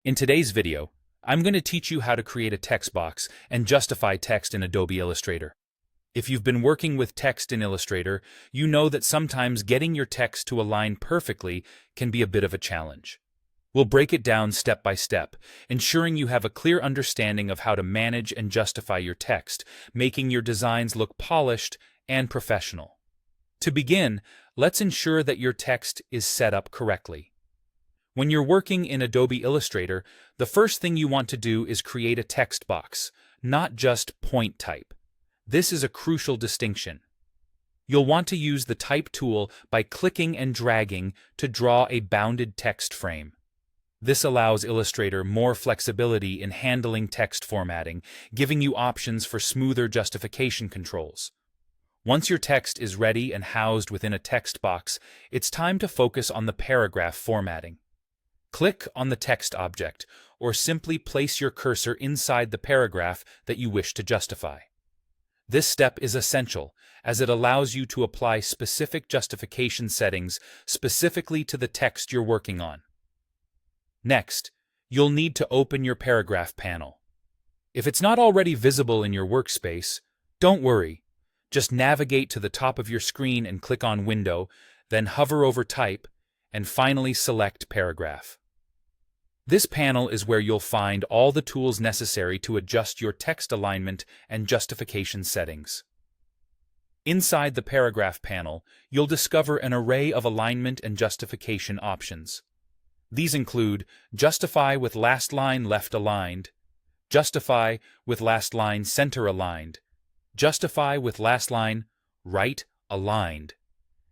In today's video, I'm going to teach you how to create a text box and justify text in Adobe Illustrator. If you've been working with text in Illustrator, you know that sometimes getting your text to align perfectly can be a bit of a challenge. We'll break it down step by step, ensuring you have a clear understanding of how to manage and justify your text, making your designs look polished and professional. To begin, let's ensure that your text is set up correctly. When you're working in Adobe Illustrator, the first thing you want to do is create a text box, not just point type. This is a crucial distinction. You'll want to use the Type tool by clicking and dragging to draw a bounded text frame. This allows Illustrator more flexibility in handling text formatting, giving you options for smoother justification controls. Once your text is ready and housed within a text box, it's time to focus on the paragraph formatting. Click on the text object, or simply place your cursor inside the paragraph that you wish to justify. This step is essential, as it allows you to apply specific justification settings specifically to the text you're working on. Next, you'll need to open your paragraph panel. If it's not already visible in your workspace, don't worry. Just navigate to the top of your screen and click on Window, then hover over Type, and finally select Paragraph. This panel is where you'll find all the tools necessary to adjust your text alignment and justification settings. Inside the Paragraph panel, you'll discover an array of alignment and justification options. These include Justify with last line left aligned, Justify with last line center aligned, Justify with last line right aligned,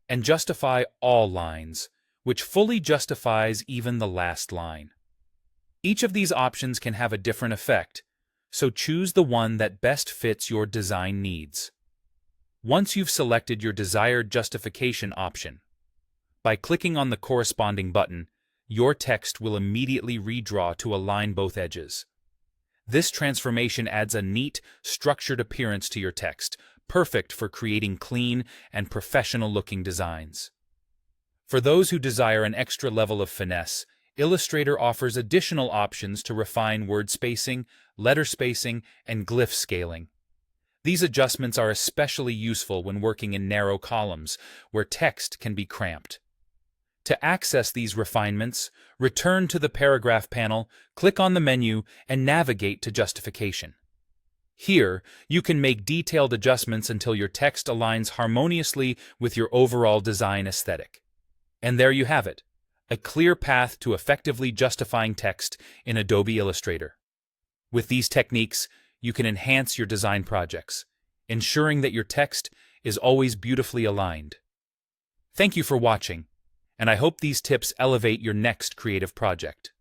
and Justify all lines, which fully justifies even the last line. Each of these options can have a different effect, so choose the one that best fits your design needs. Once you've selected your desired justification option, by clicking on the corresponding button, your text will immediately redraw to align both edges. This transformation adds a neat, structured appearance to your text, perfect for creating clean and professional-looking designs. For those who desire an extra level of finesse, Illustrator offers additional options to refine word spacing, letter spacing, and glyph scaling. These adjustments are especially useful when working in narrow columns, where text can be cramped. To access these refinements, return to the Paragraph panel, click on the menu, and navigate to Justification. Here, you can make detailed adjustments until your text aligns harmoniously with your overall design aesthetic. And there you have it, a clear path to effectively justifying text in Adobe Illustrator. With these techniques, you can enhance your design projects, ensuring that your text is always beautifully aligned. Thank you for watching, and I hope these tips elevate your next creative project.